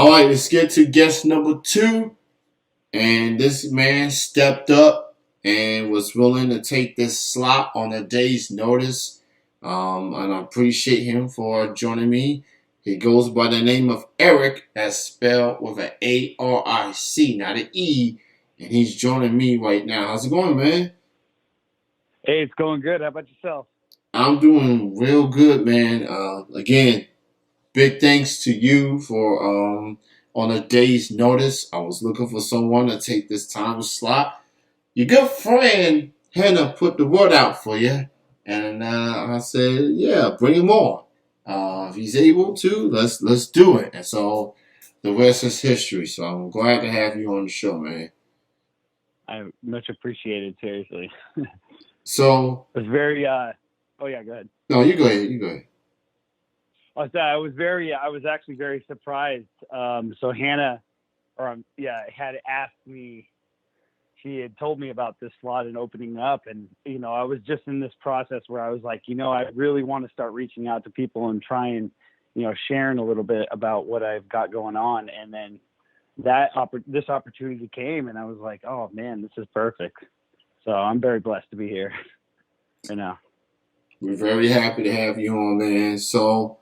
All right, let's get to guest number two. And this man stepped up and was willing to take this slot on a day's notice. And I appreciate him for joining me. He goes by the name of Aric, that's spelled with an Aric, not an E. And he's joining me right now. How's it going, man? Hey, it's going good. How about yourself? I'm doing real good, man. Again, big thanks to you for on a day's notice. I was looking for someone to take this time slot. Your good friend Hannah put the word out for you, and I said, "Yeah, bring him on. If he's able to, let's do it." And so the rest is history. So I'm glad to have you on the show, man. I much appreciated, seriously. So It was very oh yeah, go ahead. no, you go ahead. You go ahead. I was actually very surprised. So Hannah had asked me, she had told me about this slot and opening up, and I was just in this process where I was like, I really want to start reaching out to people and try and sharing a little bit about what I've got going on. And then this opportunity came, and I was like, oh man, this is perfect. So I'm very blessed to be here right now. We're very happy to have you on, man. So,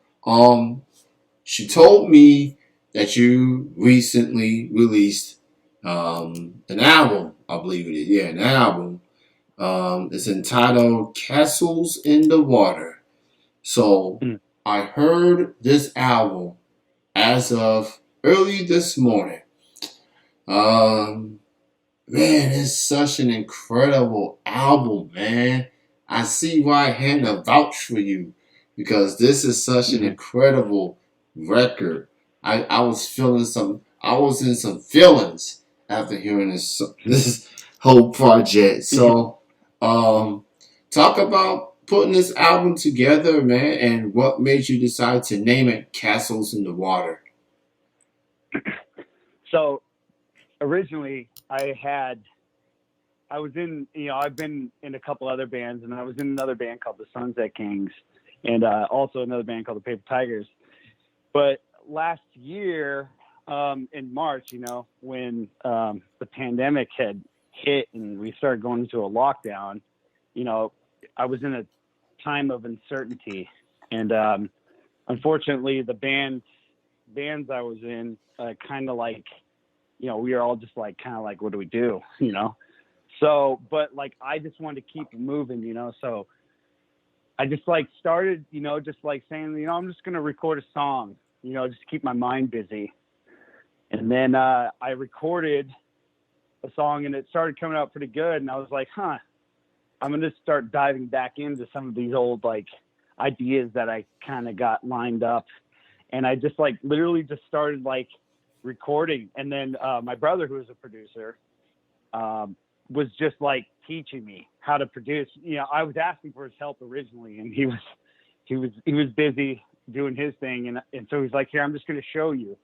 she told me that you recently released an album. I believe it is. Yeah, an album. It's entitled "Castles in the Water." So, Mm. I heard this album as of early this morning. Um, Man, it's such an incredible album, man. I see why Hannah vouched for you because this is such an Mm-hmm. incredible record. I was in some feelings after hearing this whole project. Yeah. So, um, talk about putting this album together, man, and what made you decide to name it Castles in the Water. So originally I was in, I've been in a couple other bands, and I was in another band called the Sunset Kings, and also another band called the Paper Tigers. But last year, in March, when the pandemic had hit and we started going into a lockdown, you know, I was in a time of uncertainty, and unfortunately, the bands I was in, kind of like, we were all just like, kind of like, what do we do, So, but like, I just wanted to keep moving, So I just like started, just like saying, I'm just gonna record a song, just to keep my mind busy. And then I recorded a song, and it started coming out pretty good. And I was like, I'm gonna start diving back into some of these old like ideas that I kind of got lined up. And I just like literally just started like recording. And then my brother, who is a producer, was just like teaching me how to produce. I was asking for his help originally, and he was busy doing his thing, and so he's like, "Here, I'm just going to show you."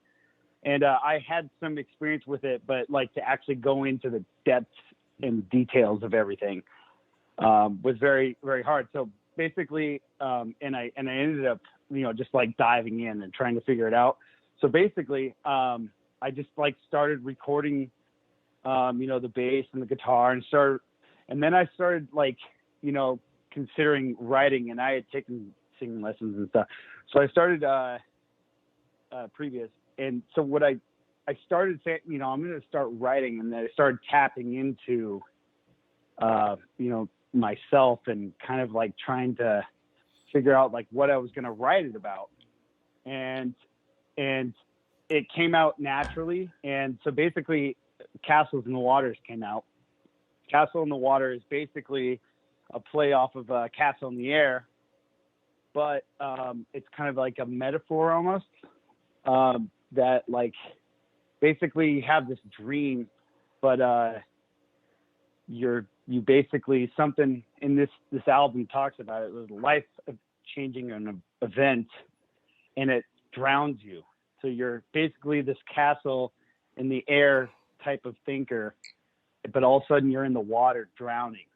And I had some experience with it, but like to actually go into the depths and details of everything was very, very hard. So basically, and I ended up, just like diving in and trying to figure it out. So basically, I just like started recording the bass and the guitar and then I started like, considering writing, and I had taken singing lessons and stuff. So I started previous. And so what I started saying, I'm going to start writing, and then I started tapping into, myself and kind of like trying to figure out like what I was going to write it about. And, and it came out naturally. And so basically Castles in the Waters came out. Castle in the Water is basically a play off of Castle in the Air, but it's kind of like a metaphor almost, that like basically you have this dream, but you basically, something in this album talks about it was life changing an event, and it drowns you. So you're basically this castle in the air type of thinker, but all of a sudden you're in the water drowning,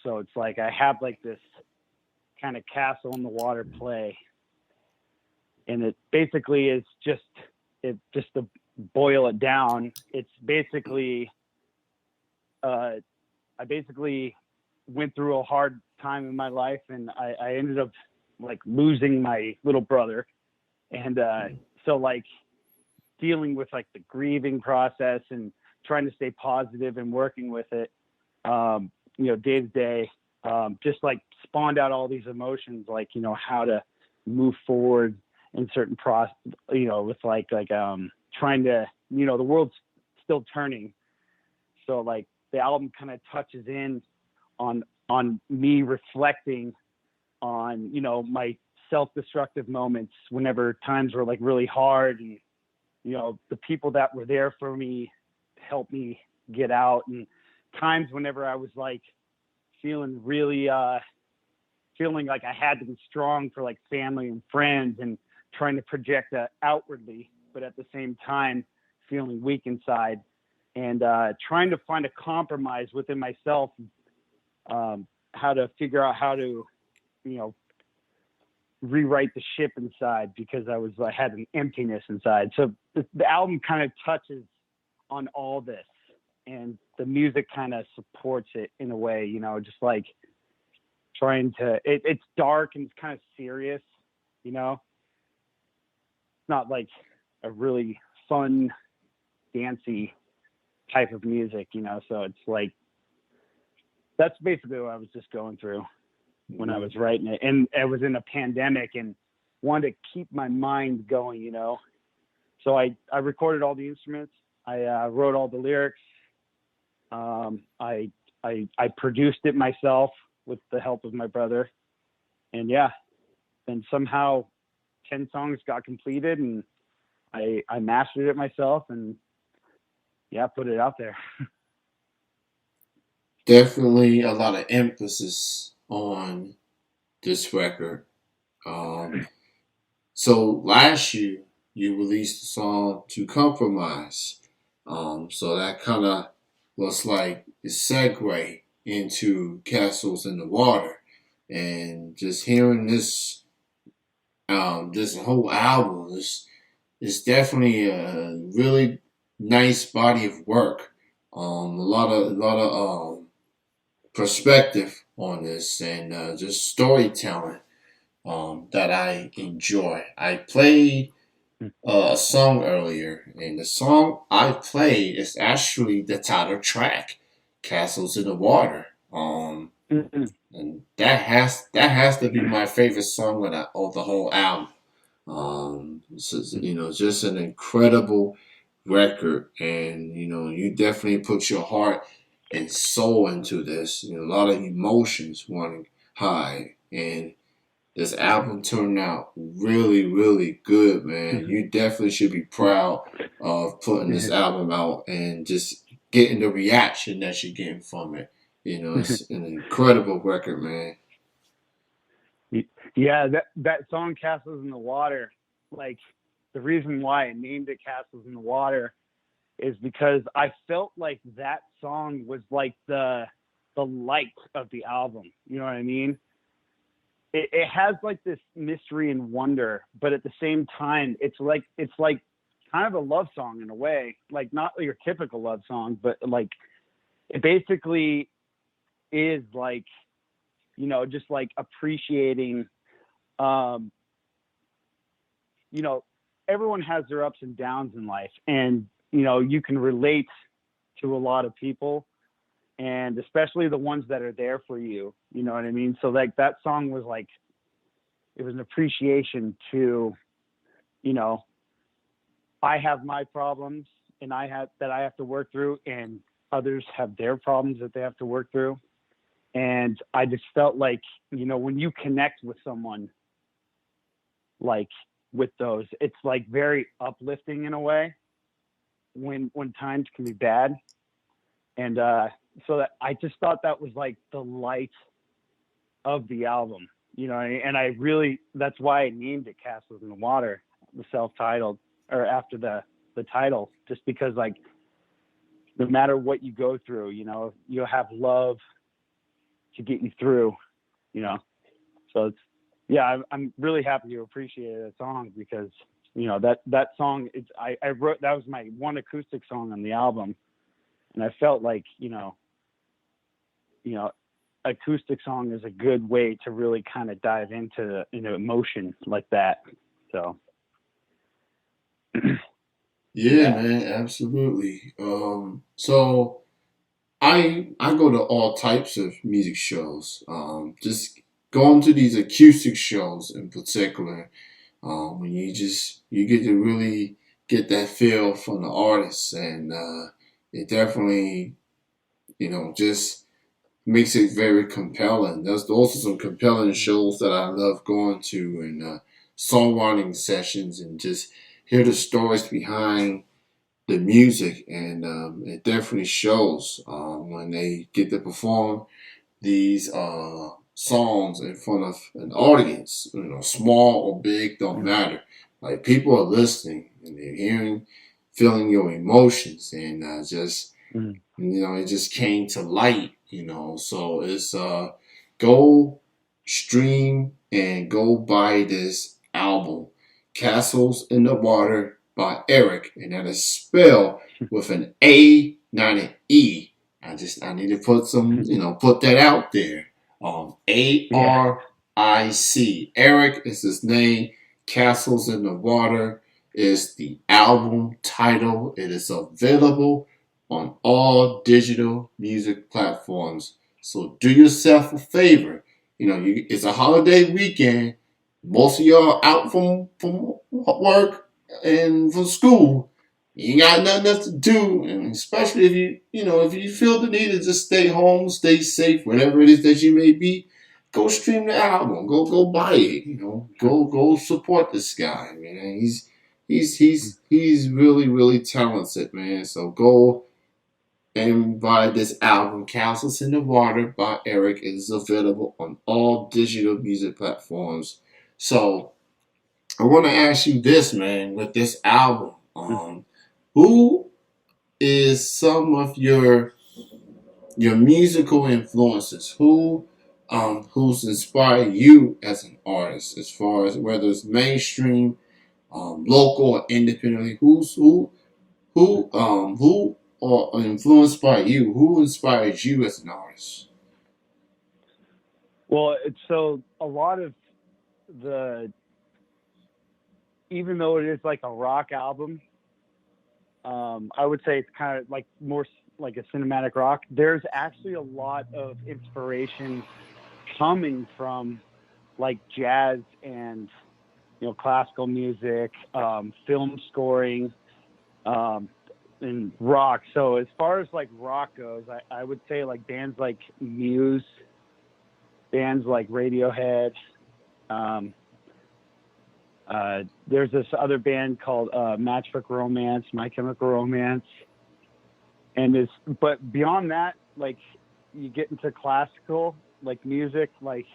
So it's like I have like this kind of castle in the water play, and it basically is just it just to boil it down, it's basically, I basically went through a hard time in my life, and I ended up like losing my little brother. And so like dealing with like the grieving process and trying to stay positive and working with it, day to day, just like spawned out all these emotions, like, how to move forward in certain process, with trying to, the world's still turning. So like the album kind of touches in on me reflecting on, my self-destructive moments whenever times were like really hard, and, the people that were there for me helped me get out, and times whenever I was like feeling really, feeling like I had to be strong for like family and friends, and trying to project that outwardly, but at the same time feeling weak inside, and trying to find a compromise within myself, how to figure out how to, rewrite the ship inside, because I had an emptiness inside. So the album kind of touches on all this, and the music kind of supports it in a way, just like trying to, it's dark and it's kind of serious, it's not like a really fun, dancey type of music, so it's like, that's basically what I was just going through when I was writing it. And I was in a pandemic and wanted to keep my mind going, So I recorded all the instruments. I wrote all the lyrics. I produced it myself with the help of my brother. And then somehow 10 songs got completed, and I mastered it myself, and put it out there. Definitely a lot of emphasis on this record. Um, so last year you released the song "To Compromise." So that kind of was like a segue into "Castles in the Water," and just hearing this whole album is definitely a really nice body of work. A lot of perspective on this, and just storytelling that I enjoy. I played a song earlier, and the song I played is actually the title track, "Castles in the Water." And that has to be my favorite song of the whole album. This is, just an incredible record, and you definitely put your heart and soul into this. A lot of emotions running high, and this album turned out really, really good, man. You definitely should be proud of putting this album out and just getting the reaction that you're getting from it. It's an incredible record, man. Yeah, that song "Castles in the Water," like the reason why I named it "Castles in the Water" is because I felt like that song was like the light of the album. You know what I mean? It has like this mystery and wonder, but at the same time, it's like kind of a love song in a way, like not your typical love song, but like it basically is like, just like appreciating, um, everyone has their ups and downs in life, and, you can relate to a lot of people, and especially the ones that are there for you. You know what I mean? So like that song was like, it was an appreciation to, I have my problems and I have to work through, and others have their problems that they have to work through. And I just felt like, when you connect with someone, like with those, it's like very uplifting in a way when times can be bad. And so that I just thought that was like the light of the album, and I really, that's why I named it "Castles in the Water," the self-titled, or after the title, just because like no matter what you go through, you'll have love to get you through, so it's, I'm really happy you appreciated that song, because that song. I wrote that was my one acoustic song on the album, and I felt like you know acoustic song is a good way to really kind of dive into emotion like that. So Yeah, yeah. man, absolutely. So I go to all types of music shows. Just going to these acoustic shows in particular, when you get to really get that feel from the artists, and it definitely just makes it very compelling. There's also some compelling shows that I love going to, and songwriting sessions, and just hear the stories behind the music, and it definitely shows when they get to perform these songs in front of an audience. Small or big, don't matter. Like, people are listening and they're hearing, feeling your emotions, and just Mm. it just came to light. So it's go stream and go buy this album, Castles in the Water by Aric, and that is spelled with an A, not an E. I need to put that out there. Yeah. Aric. Aric is his name. Castles in the Water is the album title. It is available on all digital music platforms. So do yourself a favor. It's a holiday weekend. Most of y'all out from work and from school. You ain't got nothing else to do, and especially if you feel the need to just stay home, stay safe, whatever it is that you may be, go stream the album, go buy it, go support this guy, man. He's really really talented, man. So go and buy this album, Castles in the Water by Aric. It is available on all digital music platforms. So I want to ask you this, man, with this album, who is some of your musical influences? Who's inspired you as an artist, as far as whether it's mainstream, local, or independently? Who are influenced by you? Who inspires you as an artist? Well, it's so a lot of the even though it is like a rock album, I would say it's kind of like more like a cinematic rock. There's actually a lot of inspiration coming from like jazz and classical music, film scoring, um, and rock. So as far as like rock goes, I would say like bands like Muse, bands like Radiohead. Um, there's this other band called Matchbook Romance, My Chemical Romance, and but beyond that, like you get into classical like music, like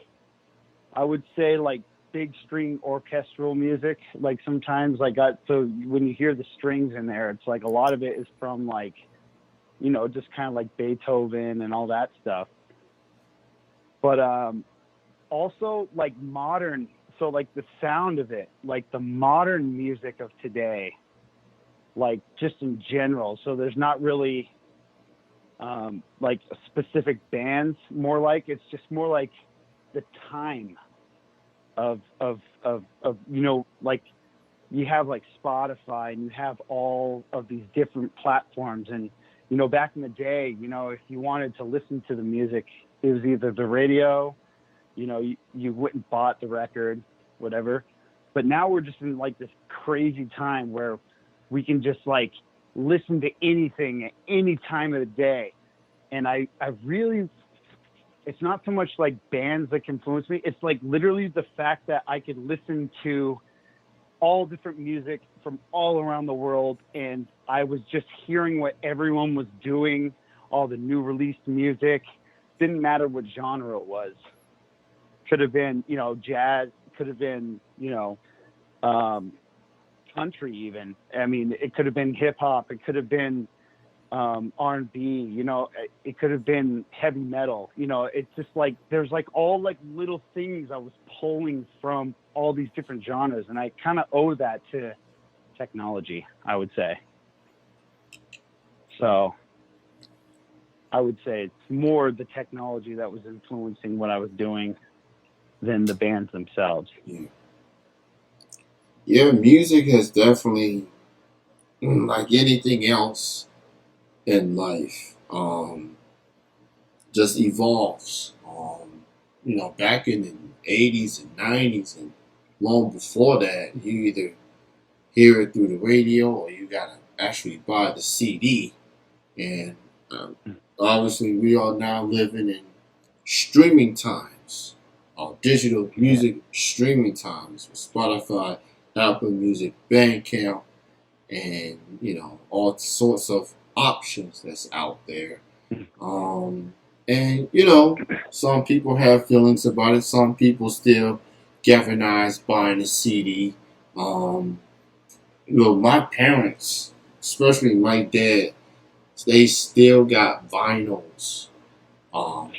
I would say like big string orchestral music. Like sometimes so when you hear the strings in there, it's like a lot of it is from like just kind of like Beethoven and all that stuff. But also like modern, so like the sound of it, like the modern music of today, like just in general. So there's not really like specific bands, more like it's just more like the time of like you have like Spotify and you have all of these different platforms. And back in the day, if you wanted to listen to the music, it was either the radio, you went and bought the record, whatever. But now we're just in like this crazy time where we can just like listen to anything at any time of the day. And I really, it's not so much like bands that can influence me. It's like literally the fact that I could listen to all different music from all around the world, and I was just hearing what everyone was doing, all the new released music. Didn't matter what genre it was. Could have been, jazz, could have been, um, country even. I mean, it could have been hip hop, it could have been R&B, it could have been heavy metal. It's just like there's like all like little things I was pulling from all these different genres, and I kind of owe that to technology, I would say. So I would say it's more the technology that was influencing what I was doing than the bands themselves. Yeah, yeah. Music has definitely, like anything else in life, just evolves. Back in the '80s and '90s, and long before that, you either hear it through the radio or you gotta actually buy the CD. And um, obviously, we are now living in streaming times, digital Yeah. music streaming times with Spotify, Apple Music, Bandcamp, and all sorts of options that's out there. Um, and some people have feelings about it. Some people still galvanize buying a CD. Um, my parents, especially my dad, they still got vinyls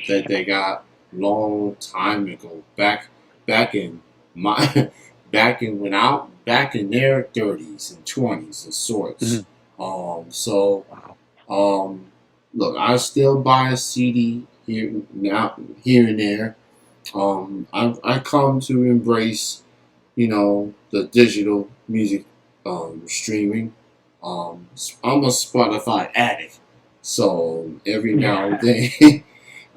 that they got long time ago, back in my back in their 30s and 20s of sorts. Mhm. So Wow. um, look, I still buy a CD here and there. I come to embrace the digital music streaming. I'm a Spotify addict, so every now and Yeah. then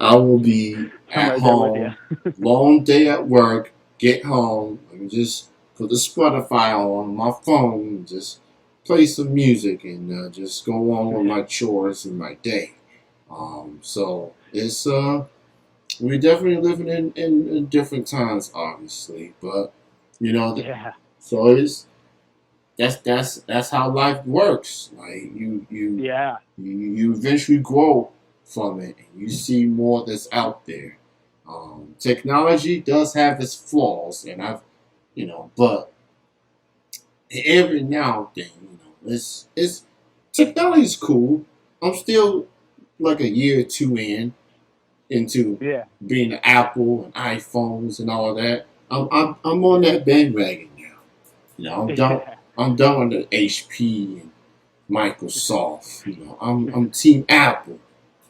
I will be I'm at right there with you. home, long day at work, get home, and just put the Spotify on my phone, and just play some music, and just go on with Yeah. my chores and my day. So it's we're definitely living in different times, obviously, but you know, th- Yeah. so it's that's how life works. Like Yeah. you eventually grow from it, and you see more that's out there. Technology does have its flaws, and but every now and then, it's technology is cool. I'm still like a year or two into Yeah. being an Apple and iPhones and all that. I'm on that bandwagon now. Yeah. I'm done with the HP and Microsoft. I'm Team Apple.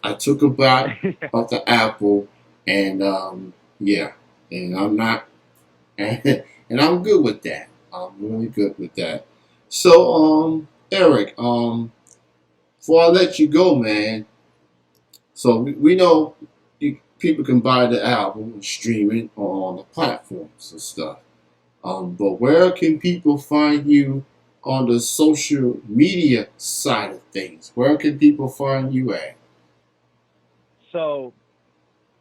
I took a bite Yeah. of the apple, and yeah, and I'm not, and I'm good with that. I'm really good with that. So, Aric, before I let you go, man. So we know people can buy the album and stream it on the platforms and stuff. But where can people find you on the social media side of things? Where can people find you at? So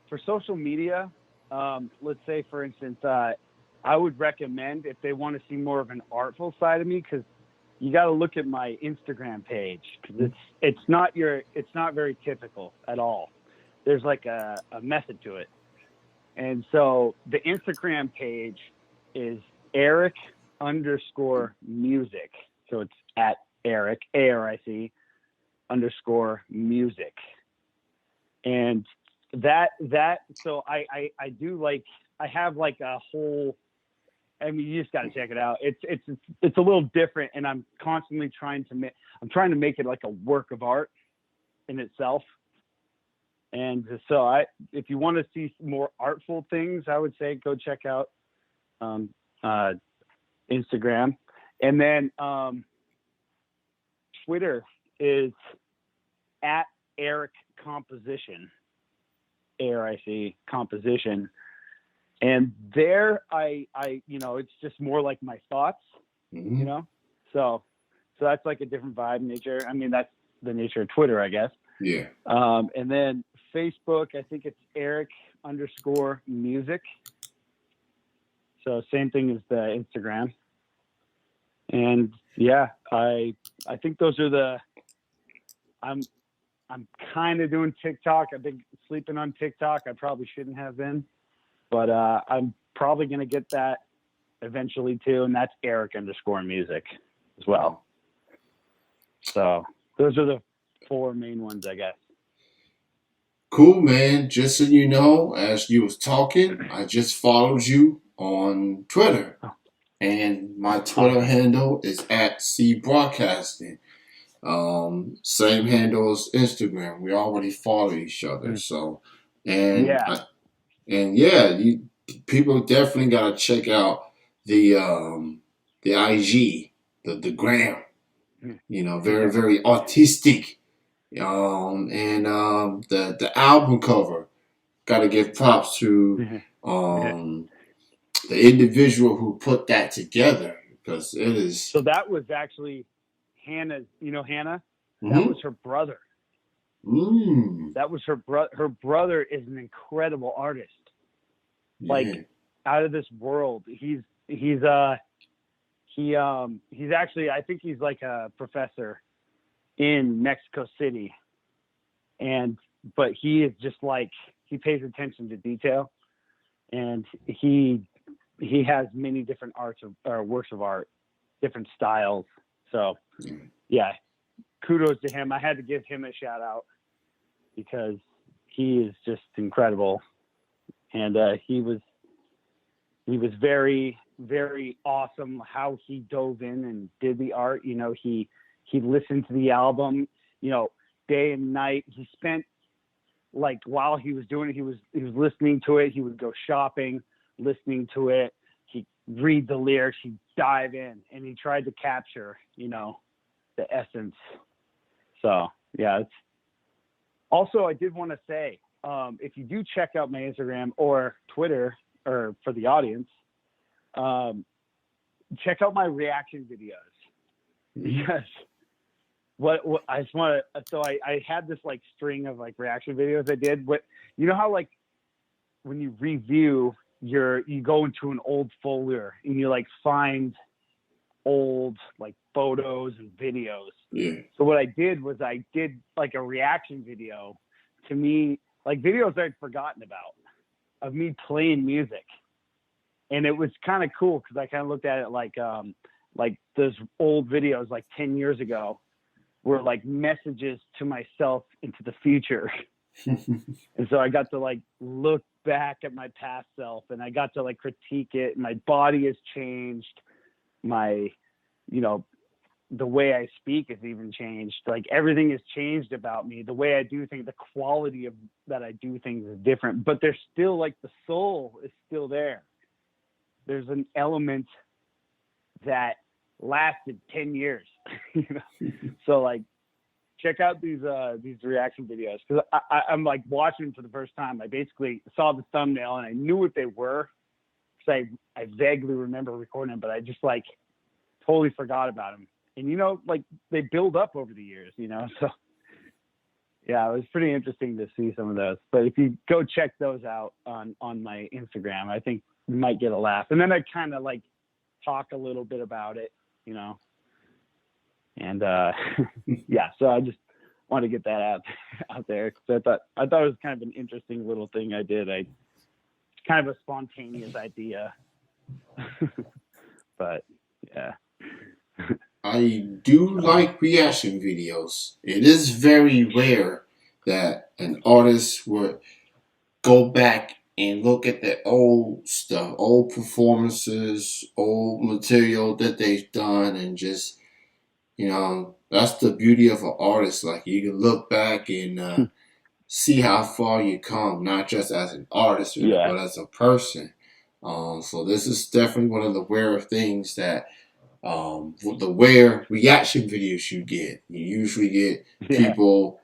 for social media, let's say for instance, I would recommend if they want to see more of an artful side of me, because you got to look at my Instagram page, because it's not very typical at all. There's like a method to it, and so the Instagram page is Aric underscore music. So it's at Aric ARIC underscore music, and so I do like, I have like a whole, I mean, you just got to check it out. It's a little different, and I'm constantly trying to make it like a work of art in itself. And so if you want to see more artful things, I would say go check out um, uh, Instagram, and then Twitter is at Aric Composition, ARIC Composition. And there it's just more like my thoughts, Mm-hmm. so that's like a different vibe nature. I mean, that's the nature of Twitter, I guess. Yeah. And then Facebook, I think it's Aric underscore music, so same thing as the Instagram. And yeah, I think those are the, i'm I'm kind of doing TikTok. I've been sleeping on TikTok. I probably shouldn't have been, but I'm probably going to get that eventually too, and that's Aric underscore music as well. So those are the four main ones, I guess. Cool, man. Just so you know, as you was talking, I just followed you on Twitter. Oh, and my Twitter handle is at C Broadcasting. Same handle as Instagram. We already follow each other, so and Yeah. and yeah, people definitely gotta check out the IG, the gram. Very Yeah. very artistic. And the album cover. Gotta give props to Yeah. the individual who put that together because it is. So that was actually Hannah's. You know Hannah? That was Mm-hmm. her brother. Mm, That was her brother. Her brother is an incredible artist, like yeah. out of this world. He's actually, I think he's like a professor in Mexico City, but he is just like, he pays attention to detail, and he has many different arts or works of art, different styles. So yeah, kudos to him. I had to give him a shout out because he is just incredible, and he was very, very awesome how he dove in and did the art. He listened to the album, day and night. He spent, like, while he was doing it, he was listening to it. He would go shopping, listening to it. He'd read the lyrics. He'd dive in, and he tried to capture, the essence. So yeah, it's also, I did want to say, if you do check out my Instagram or Twitter, or for the audience, check out my reaction videos, because what I just want to. So I had this like string of like reaction videos I did. What, how like when you review you go into an old folder and you like find old like photos and videos. Yeah. So what I did was I did like a reaction video to me, like videos I'd forgotten about, of me playing music. And it was kind of cool because I kind of looked at it like those old videos like 10 years ago were like messages to myself into the future. And so I got to like look back at my past self, and I got to like critique it. My body has changed. My, the way I speak has even changed. Like everything has changed about me. The way I do things, the quality of that I do things is different, but there's still like the soul is still there. There's an element that lasted 10 years. So like, check out these reaction videos, because I'm like watching them for the first time. I basically saw the thumbnail and I knew what they were, because I vaguely remember recording them, but I just like totally forgot about them. And like they build up over the years, so yeah, it was pretty interesting to see some of those. But if you go check those out on my Instagram, I think you might get a laugh. And then I kind of like talk a little bit about it, and yeah, so I just want to get that out there, because I thought it was kind of an interesting little thing I did. Kind of a spontaneous idea. But yeah. I do like reaction videos. It is very rare that an artist would go back and look at the old stuff, old performances, old material that they've done, and just, that's the beauty of an artist. Like, you can look back and see how far you come, not just as an artist, Yeah. but as a person. So this is definitely one of the rare things that the rare reaction videos you get. You usually get people,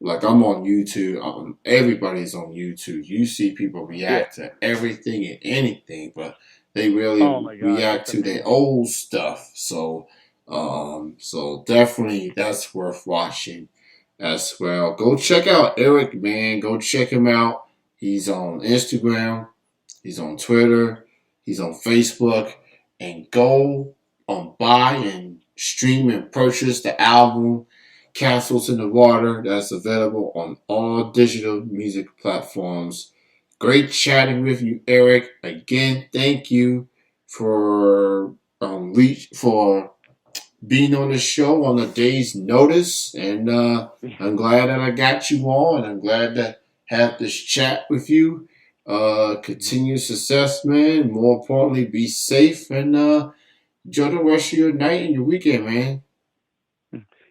like I'm on YouTube. Everybody's on YouTube. You see people react to everything and anything, but they really react to their old stuff. So, so definitely that's worth watching as well. Go check out Aric, man. Go check him out. He's on Instagram. He's on Twitter. He's on Facebook. And go buy and stream and purchase the album Castles in the Water. That's available on all digital music platforms. Great chatting with you, Aric. Again, thank you for being on the show on a day's notice. And I'm glad that I got you on, and I'm glad to have this chat with you. Continued success, man. More importantly, be safe and enjoy the rest of your night and your weekend, man.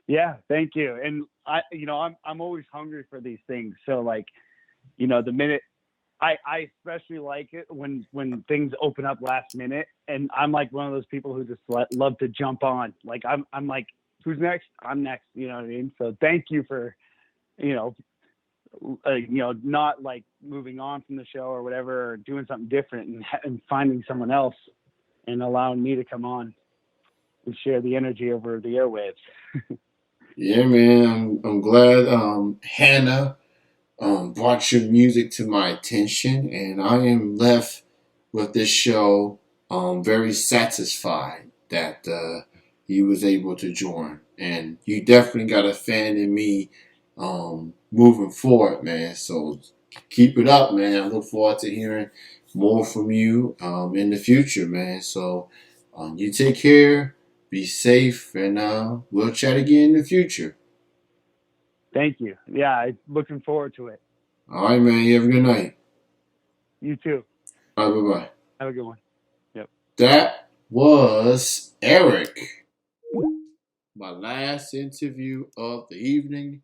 Yeah, thank you. And I'm always hungry for these things. So like, the minute I especially like it when things open up last minute, and I'm like one of those people who just love to jump on. Like I'm like, who's next? I'm next. You know what I mean? So thank you for you know not like moving on from the show or whatever, or doing something different, and finding someone else and allowing me to come on and share the energy over the airwaves. Yeah, man. I'm glad Hannah brought your music to my attention, and I am left with this show very satisfied that he was able to join. And you definitely got a fan in me moving forward, man. So keep it up, man. I look forward to hearing more from you in the future, man. So you take care, be safe, and we'll chat again in the future. Thank you. Yeah, I'm looking forward to it. All right, man. You have a good night. You too. All right, bye bye. Have a good one. Yep. That was Aric, my last interview of the evening.